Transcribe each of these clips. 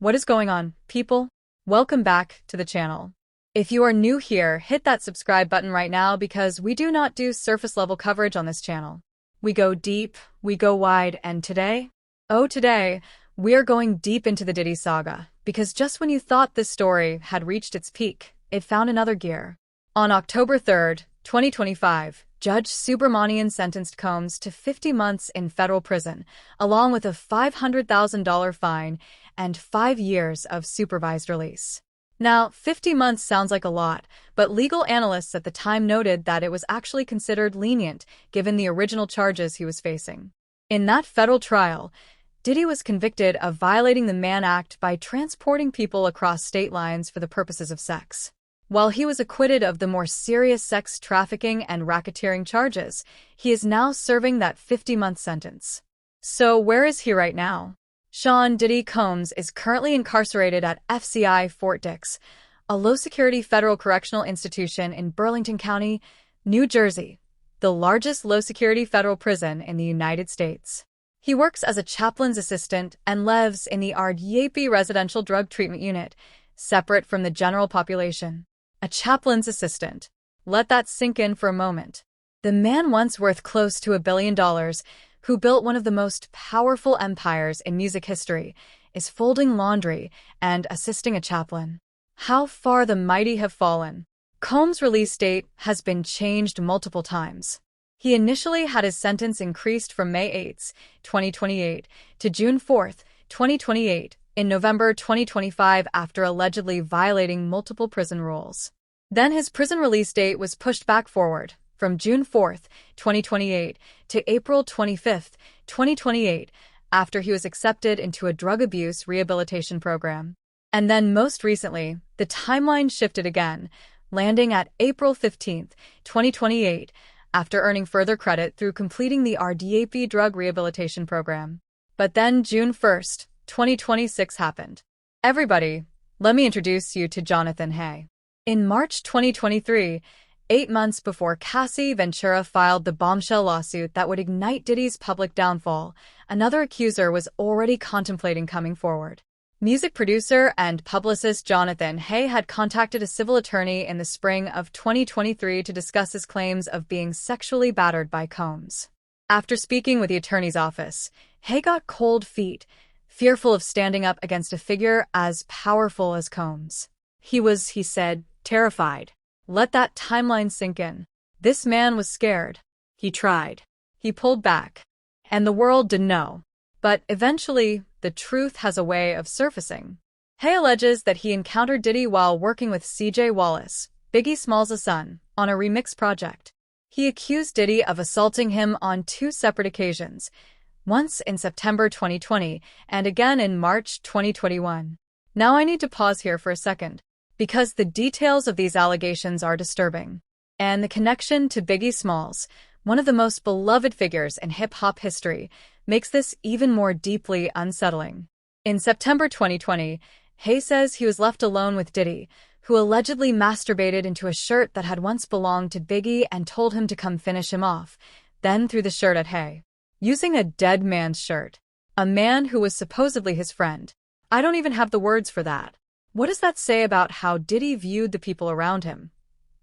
What is going on, people? Welcome back to the channel. If you are new here, hit that subscribe button right now because we do not do surface-level coverage on this channel. We go deep, we go wide, and today, we are going deep into the Diddy saga because just when you thought this story had reached its peak, it found another gear. On October 3rd, 2025, Judge Subramanian sentenced Combs to 50 months in federal prison, along with a $500,000 fine and 5 years of supervised release. Now, 50 months sounds like a lot, but legal analysts at the time noted that it was actually considered lenient given the original charges he was facing. In that federal trial, Diddy was convicted of violating the Mann Act by transporting people across state lines for the purposes of sex. While he was acquitted of the more serious sex trafficking and racketeering charges, he is now serving that 50-month sentence. So where is he right now? Sean Diddy Combs is currently incarcerated at FCI Fort Dix, a low-security federal correctional institution in Burlington County, New Jersey, the largest low-security federal prison in the United States. He works as a chaplain's assistant and lives in the RDAP Residential Drug Treatment Unit, separate from the general population. A chaplain's assistant. Let that sink in for a moment. The man once worth close to $1 billion, who built one of the most powerful empires in music history, is folding laundry and assisting a chaplain. How far the mighty have fallen. Combs' release date has been changed multiple times. He initially had his sentence increased from May 8, 2028 to June 4, 2028, in November 2025 after allegedly violating multiple prison rules. Then his prison release date was pushed back forward from June 4, 2028 to April 25, 2028 after he was accepted into a drug abuse rehabilitation program. And then most recently, the timeline shifted again, landing at April 15, 2028 after earning further credit through completing the RDAP drug rehabilitation program. But then June 1st, 2026 happened. Everybody, let me introduce you to Jonathan Hay. In March 2023, 8 months before Cassie Ventura filed the bombshell lawsuit that would ignite Diddy's public downfall, another accuser was already contemplating coming forward. Music producer and publicist Jonathan Hay had contacted a civil attorney in the spring of 2023 to discuss his claims of being sexually battered by Combs. After speaking with the attorney's office, Hay got cold feet, fearful of standing up against a figure as powerful as Combs. He was, he said, terrified. Let that timeline sink in. This man was scared. He tried. He pulled back. And the world didn't know. But eventually, the truth has a way of surfacing. Hay alleges that he encountered Diddy while working with C.J. Wallace, Biggie Smalls' son, on a remix project. He accused Diddy of assaulting him on 2 separate occasions, once in September 2020 and again in March 2021. Now I need to pause here for a second, because the details of these allegations are disturbing. And the connection to Biggie Smalls, one of the most beloved figures in hip-hop history, makes this even more deeply unsettling. In September 2020, Hay says he was left alone with Diddy, who allegedly masturbated into a shirt that had once belonged to Biggie and told him to come finish him off, then threw the shirt at Hay. Using a dead man's shirt. A man who was supposedly his friend. I don't even have the words for that. What does that say about how Diddy viewed the people around him,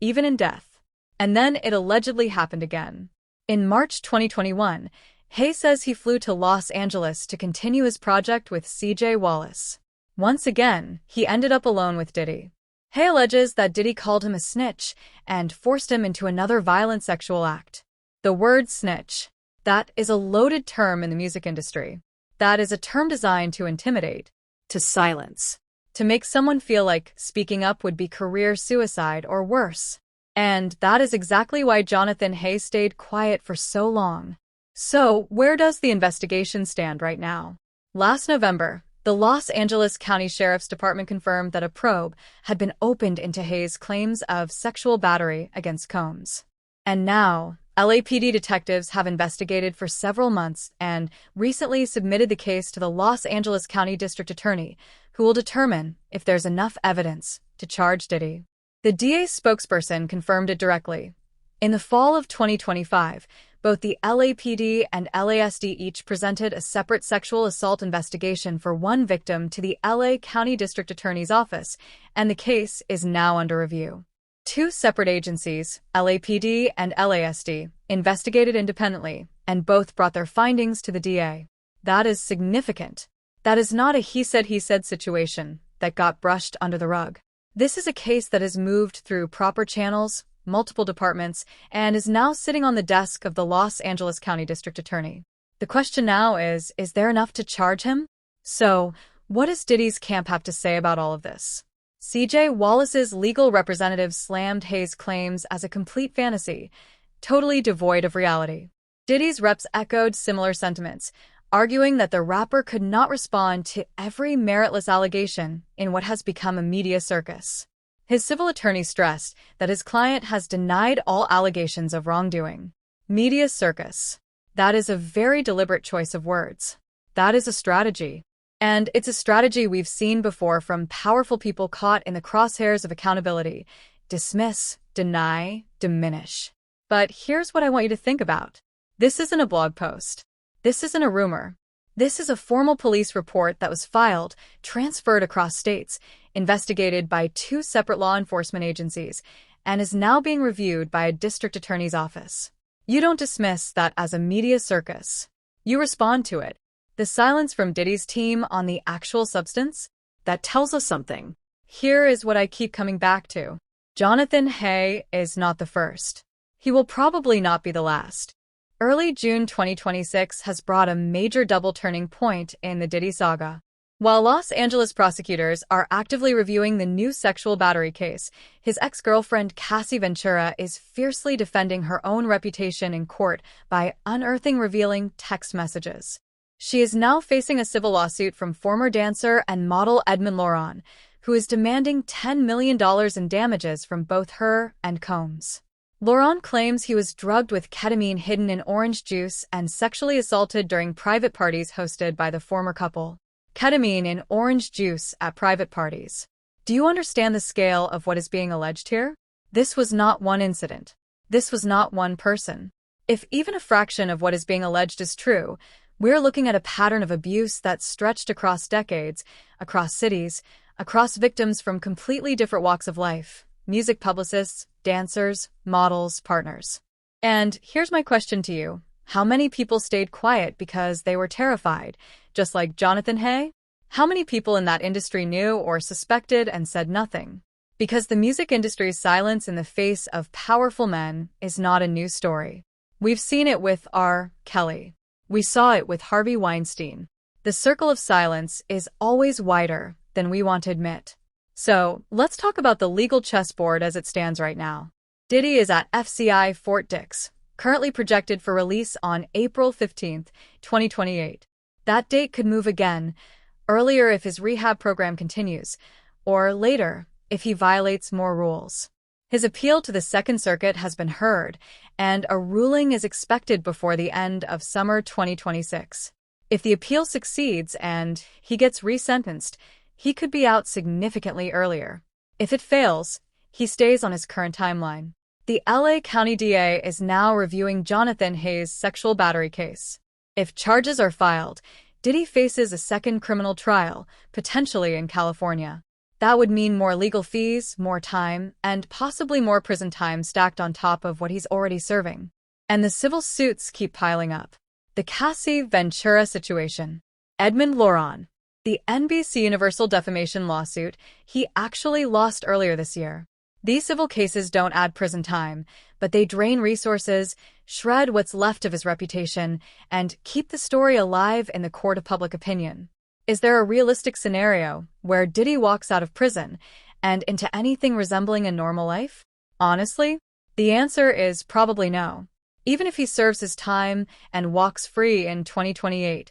even in death? And then it allegedly happened again. In March 2021, Hay says he flew to Los Angeles to continue his project with C.J. Wallace. Once again, he ended up alone with Diddy. Hay alleges that Diddy called him a snitch and forced him into another violent sexual act. The word snitch. That is a loaded term in the music industry. That is a term designed to intimidate, to silence, to make someone feel like speaking up would be career suicide or worse. And that is exactly why Jonathan Hay stayed quiet for so long. So, where does the investigation stand right now? Last November, the Los Angeles County Sheriff's Department confirmed that a probe had been opened into Hay's claims of sexual battery against Combs. And now, LAPD detectives have investigated for several months and recently submitted the case to the Los Angeles County District Attorney, who will determine if there's enough evidence to charge Diddy. The DA's spokesperson confirmed it directly. In the fall of 2025, Both the LAPD and LASD each presented a separate sexual assault investigation for one victim to the LA County District Attorney's Office, and the case is now under review. Two separate agencies, LAPD and LASD, investigated independently, and both brought their findings to the DA. That is significant. That is not a he-said situation that got brushed under the rug. This is a case that has moved through proper channels, multiple departments, and is now sitting on the desk of the Los Angeles County District Attorney. The question now is there enough to charge him? So, what does Diddy's camp have to say about all of this? C.J. Wallace's legal representative slammed Hayes' claims as a complete fantasy, totally devoid of reality. Diddy's reps echoed similar sentiments, arguing that the rapper could not respond to every meritless allegation in what has become a media circus. His civil attorney stressed that his client has denied all allegations of wrongdoing. Media circus. That is a very deliberate choice of words. That is a strategy. And it's a strategy we've seen before from powerful people caught in the crosshairs of accountability. Dismiss, deny, diminish. But here's what I want you to think about. This isn't a blog post. This isn't a rumor. This is a formal police report that was filed, transferred across states, investigated by two separate law enforcement agencies, and is now being reviewed by a district attorney's office. You don't dismiss that as a media circus. You respond to it. The silence from Diddy's team on the actual substance? That tells us something. Here is what I keep coming back to. Jonathan Hay is not the first. He will probably not be the last. Early June 2026 has brought a major double turning point in the Diddy saga. While Los Angeles prosecutors are actively reviewing the new sexual battery case, his ex-girlfriend Cassie Ventura is fiercely defending her own reputation in court by unearthing revealing text messages. She is now facing a civil lawsuit from former dancer and model Edmond Laurent, who is demanding $10 million in damages from both her and Combs. Laurent claims he was drugged with ketamine hidden in orange juice and sexually assaulted during private parties hosted by the former couple. Ketamine in orange juice at private parties. Do you understand the scale of what is being alleged here? This was not one incident. This was not one person. If even a fraction of what is being alleged is true, we're looking at a pattern of abuse that stretched across decades, across cities, across victims from completely different walks of life: music publicists, dancers, models, partners. And here's my question to you. How many people stayed quiet because they were terrified, just like Jonathan Hay? How many people in that industry knew or suspected and said nothing? Because the music industry's silence in the face of powerful men is not a new story. We've seen it with R. Kelly. We saw it with Harvey Weinstein. The circle of silence is always wider than we want to admit. So, let's talk about the legal chessboard as it stands right now. Diddy is at FCI Fort Dix, currently projected for release on April 15, 2028. That date could move again, earlier if his rehab program continues, or later if he violates more rules. His appeal to the Second Circuit has been heard, and a ruling is expected before the end of summer 2026. If the appeal succeeds and he gets resentenced, he could be out significantly earlier. If it fails, he stays on his current timeline. The LA County DA is now reviewing Jonathan Hayes' sexual battery case. If charges are filed, Diddy faces a second criminal trial, potentially in California. That would mean more legal fees, more time, and possibly more prison time stacked on top of what he's already serving. And the civil suits keep piling up. The Cassie Ventura situation. Edmond Laurent. The NBC Universal defamation lawsuit he actually lost earlier this year. These civil cases don't add prison time, but they drain resources, shred what's left of his reputation, and keep the story alive in the court of public opinion. Is there a realistic scenario where Diddy walks out of prison and into anything resembling a normal life? Honestly, the answer is probably no. Even if he serves his time and walks free in 2028,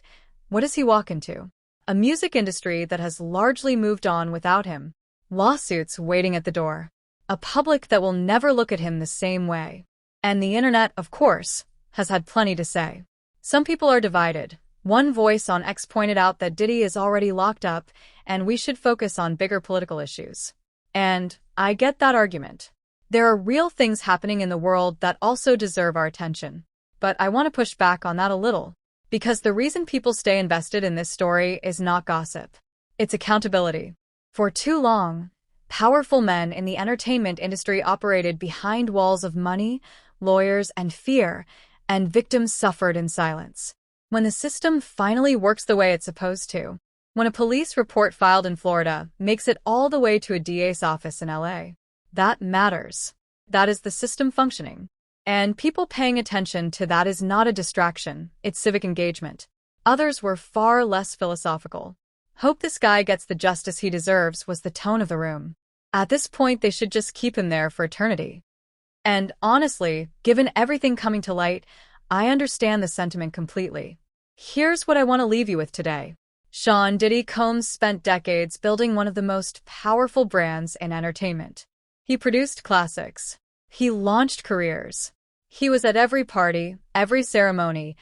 what does he walk into? A music industry that has largely moved on without him. Lawsuits waiting at the door. A public that will never look at him the same way. And the internet, of course, has had plenty to say. Some people are divided. One voice on X pointed out that Diddy is already locked up and we should focus on bigger political issues. And I get that argument. There are real things happening in the world that also deserve our attention. but I want to push back on that a little. Because the reason people stay invested in this story is not gossip. It's accountability. For too long, powerful men in the entertainment industry operated behind walls of money, lawyers, and fear, and victims suffered in silence. When the system finally works the way it's supposed to, when a police report filed in Florida makes it all the way to a DA's office in LA, that matters. That is the system functioning. And people paying attention to that is not a distraction, it's civic engagement. Others were far less philosophical. "Hope this guy gets the justice he deserves" was the tone of the room. At this point, they should just keep him there for eternity. And honestly, given everything coming to light, I understand the sentiment completely. Here's what I want to leave you with today. Sean Diddy Combs spent decades building one of the most powerful brands in entertainment. He produced classics. He launched careers. He was at every party, every ceremony,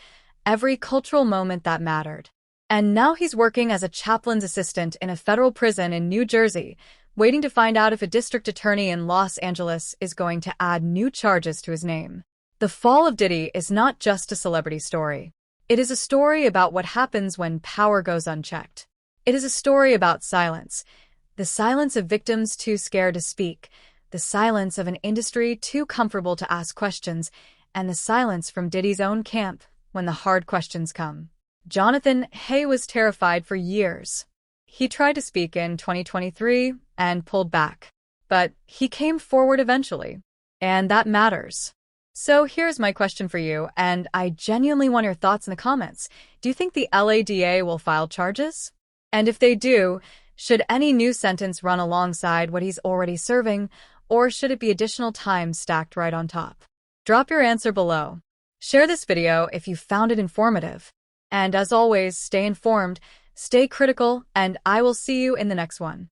every cultural moment that mattered. And now he's working as a chaplain's assistant in a federal prison in New Jersey, waiting to find out if a district attorney in Los Angeles is going to add new charges to his name. The fall of Diddy is not just a celebrity story. It is a story about what happens when power goes unchecked. It is a story about silence. The silence of victims too scared to speak, the silence of an industry too comfortable to ask questions, and the silence from Diddy's own camp when the hard questions come. Jonathan Hay was terrified for years. He tried to speak in 2023 and pulled back. But he came forward eventually. And that matters. So here's my question for you, and I genuinely want your thoughts in the comments. Do you think the LADA will file charges? And if they do, should any new sentence run alongside what he's already serving, or should it be additional time stacked right on top? Drop your answer below. Share this video if you found it informative. And as always, stay informed, stay critical, and I will see you in the next one.